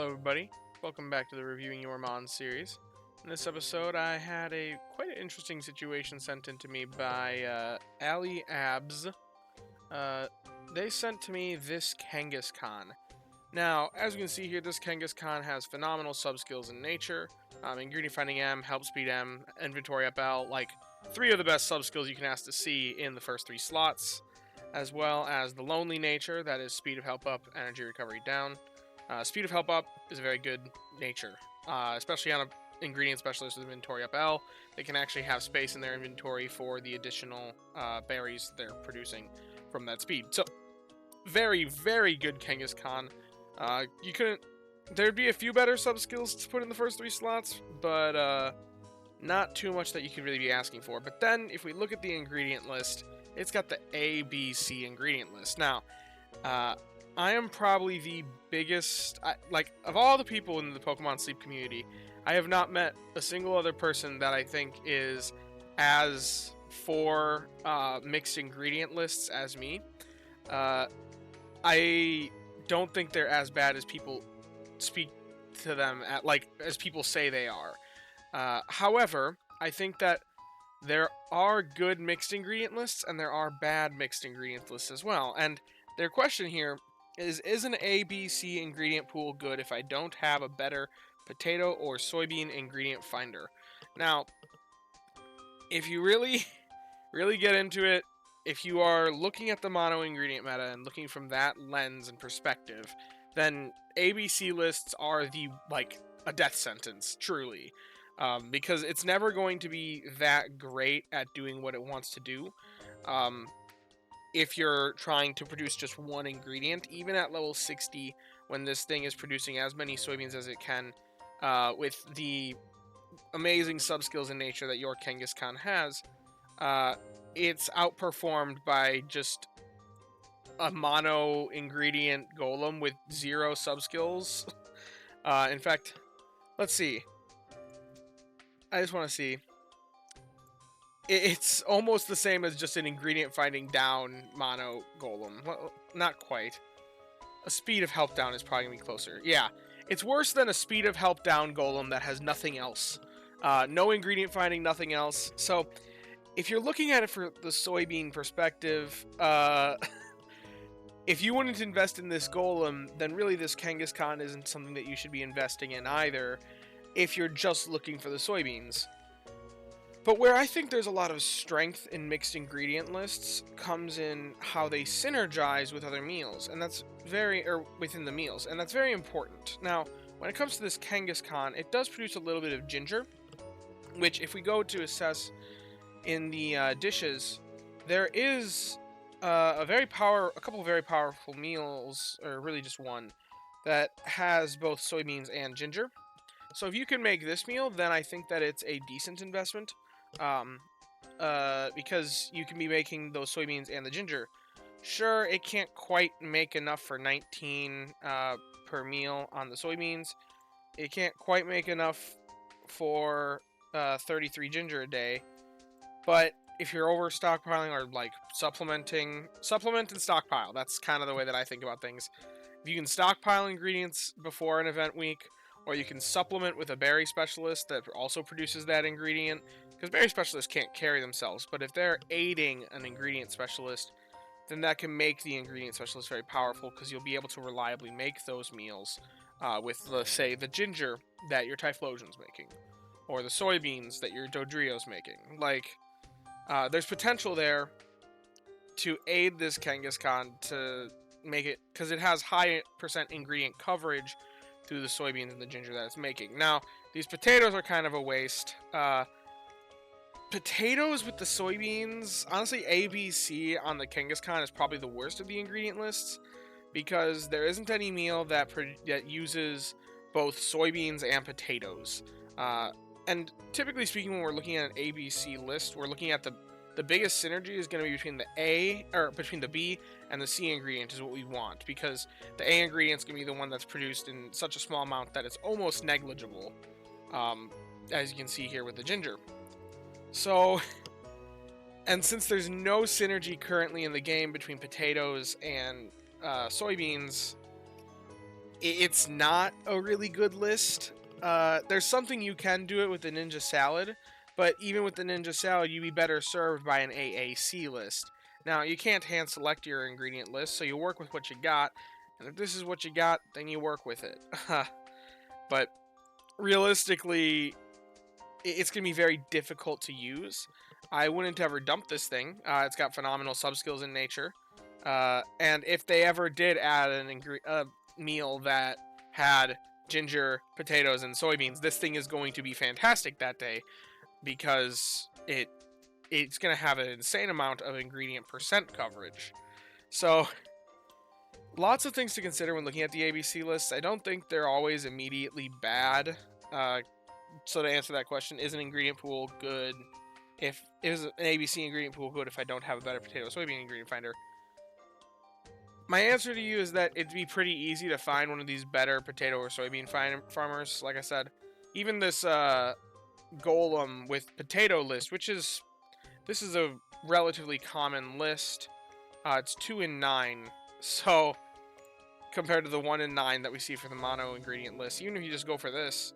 everybody. Welcome back to the Reviewing Your Mon series. In this episode, I had quite an interesting situation sent in to me by Ali Abz. They sent to me this Kangaskhan. Now, as you can see here, this Kangaskhan has phenomenal sub-skills in nature. Ingredient Finding M, Help Speed M, Inventory Up L, like 3 of the best sub-skills you can ask to see in the first 3 slots, as well as the Lonely Nature, that is Speed of Help Up, Energy Recovery Down. Speed of Help Up is a very good nature, especially on an ingredient specialist with Inventory Up L. They can actually have space in their inventory for the additional berries they're producing from that speed. So, very, very good Kangaskhan. You couldn't... There'd be a few better sub-skills to put in the first 3 slots, but not too much that you could really be asking for. But then, if we look at the ingredient list, it's got the A, B, C ingredient list. Now, I am probably the biggest... of all the people in the Pokemon Sleep community, I have not met a single other person that I think is as for mixed ingredient lists as me. I don't think they're as bad as people speak to them as people say they are. However, I think that there are good mixed ingredient lists and there are bad mixed ingredient lists as well. And their question here is an A, B, C ingredient pool good if I don't have a better potato or soybean ingredient finder? Now, if you really, really get into it, if you are looking at the mono ingredient meta and looking from that lens and perspective, then ABC lists are a death sentence, truly. Because it's never going to be that great at doing what it wants to do. If you're trying to produce just one ingredient, even at level 60, when this thing is producing as many soybeans as it can, with the amazing sub-skills in nature that your Kangaskhan has, it's outperformed by just a mono ingredient golem with 0 sub-skills. In fact, let's see. I just want to see. It's almost the same as just an ingredient finding down mono golem. Well, not quite. A speed of help down is probably going to be closer. Yeah, it's worse than a speed of help down golem that has nothing else. No ingredient finding, nothing else. So, if you're looking at it for the soybean perspective, if you wanted to invest in this golem, then really this Kangaskhan isn't something that you should be investing in either, if you're just looking for the soybeans. But where I think there's a lot of strength in mixed ingredient lists comes in how they synergize with other meals, and that's within the meals, and that's very important. Now, when it comes to this Kangaskhan, it does produce a little bit of ginger, which if we go to assess in the dishes, there is a couple of very powerful meals, or really just one, that has both soybeans and ginger. So if you can make this meal, then I think that it's a decent investment, because you can be making those soybeans and the ginger. Sure, it can't quite make enough for 19 per meal on the soybeans. It can't quite make enough for 33 ginger a day. But if you're over stockpiling or supplement and stockpile, that's kind of the way that I think about things. If you can stockpile ingredients before an event week, or you can supplement with a berry specialist that also produces that ingredient, because berry specialists can't carry themselves, but if they're aiding an ingredient specialist, then that can make the ingredient specialist very powerful, because you'll be able to reliably make those meals with, say, the ginger that your Typhlosion's making, or the soybeans that your Dodrio's making. There's potential there to aid this Kangaskhan to make it, because it has high % ingredient coverage through the soybeans and the ginger that it's making. Now, these potatoes are kind of a waste. Potatoes with the soybeans, honestly, A, B, C on the Kangaskhan is probably the worst of the ingredient lists, because there isn't any meal that uses both soybeans and potatoes. And typically speaking, when we're looking at an ABC list, we're looking at the biggest synergy is going to be between the B and the C ingredient is what we want, because the A ingredient is going to be the one that's produced in such a small amount that it's almost negligible, as you can see here with the ginger. So, and since there's no synergy currently in the game between potatoes and soybeans, it's not a really good list. There's something you can do it with the Ninja Salad, but even with the Ninja Salad, you'd be better served by an AAC list. Now, you can't hand select your ingredient list, so you work with what you got, and if this is what you got, then you work with it. But realistically, it's going to be very difficult to use. I wouldn't ever dump this thing. It's got phenomenal sub-skills in nature. And if they ever did add a meal that had ginger, potatoes, and soybeans, this thing is going to be fantastic that day because it's going to have an insane amount of ingredient percent coverage. So, lots of things to consider when looking at the ABC lists. I don't think they're always immediately bad. So to answer that question, is an ingredient pool good? If is an ABC ingredient pool good if I don't have a better potato soybean ingredient finder? My answer to you is that it'd be pretty easy to find one of these better potato or soybean farmers. Like I said, even this golem with potato list, this is a relatively common list. It's 2 in 9, so compared to the 1 in 9 that we see for the mono ingredient list, even if you just go for this,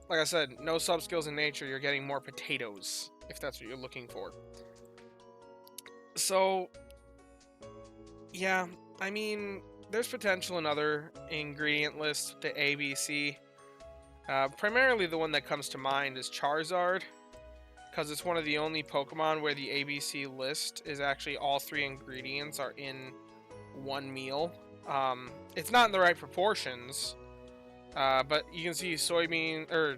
like I said, no sub skills in nature, you're getting more potatoes if that's what you're looking for. So yeah, I mean, there's potential in other ingredient lists to ABC. Primarily the one that comes to mind is Charizard, because it's one of the only Pokemon where the ABC list is actually all 3 ingredients are in one meal. It's not in the right proportions, but you can see soybean, or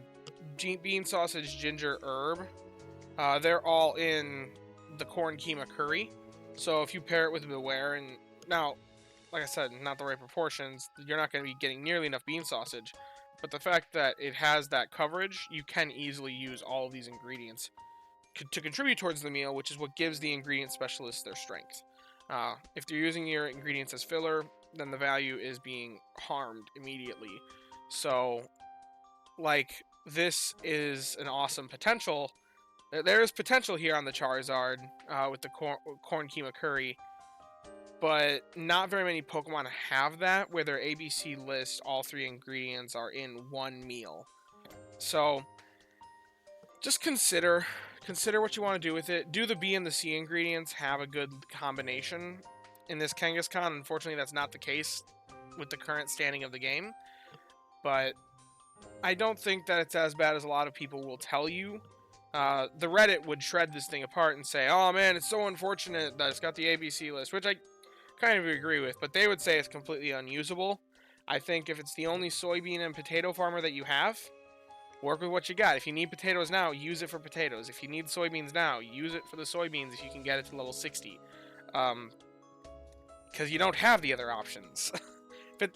bean sausage, ginger, herb. They're all in the corn keema curry. So if you pair it with Beware, and now, like I said, not the right proportions, you're not going to be getting nearly enough bean sausage. But the fact that it has that coverage, you can easily use all of these ingredients to contribute towards the meal, which is what gives the ingredient specialists their strength. If you're using your ingredients as filler, then the value is being harmed immediately. So, like, this is an awesome potential. There is potential here on the Charizard with the corn keema curry, but not very many Pokemon have that, where their ABC list, all 3 ingredients are in one meal. So, just consider what you want to do with it. Do the B and the C ingredients have a good combination? In this Kangaskhan, unfortunately, that's not the case with the current standing of the game. But I don't think that it's as bad as a lot of people will tell you. The Reddit would shred this thing apart and say, oh man, it's so unfortunate that it's got the ABC list, which I kind of agree with, but they would say it's completely unusable. I think if it's the only soybean and potato farmer that you have, work with what you got. If you need potatoes now, use it for potatoes. If you need soybeans now, use it for the soybeans if you can get it to level 60. Because you don't have the other options.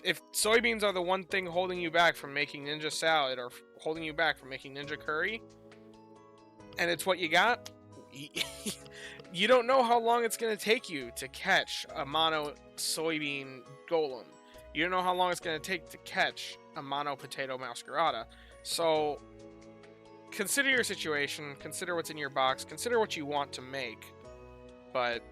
If soybeans are the one thing holding you back from making Ninja Salad or holding you back from making Ninja Curry, and it's what you got, you don't know how long it's going to take you to catch a mono soybean golem. You don't know how long it's going to take to catch a mono potato masquerada. So consider your situation, consider what's in your box, consider what you want to make. But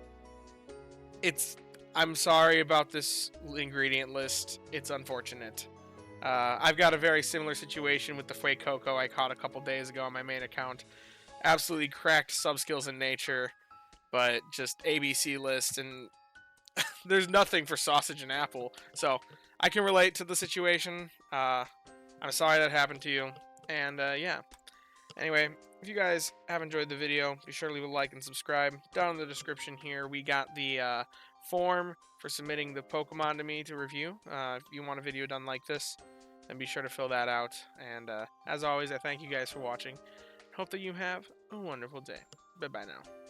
I'm sorry about this ingredient list. It's unfortunate. I've got a very similar situation with the Fue Coco I caught a couple days ago on my main account. Absolutely cracked sub-skills in nature, but just ABC list, and there's nothing for sausage and apple. So I can relate to the situation. I'm sorry that happened to you. And yeah. Anyway, if you guys have enjoyed the video, be sure to leave a like and subscribe. Down in the description here, we got the form for submitting the Pokemon to me to review. If you want a video done like this, then be sure to fill that out. And as always, I thank you guys for watching. Hope that you have a wonderful day. Bye-bye now.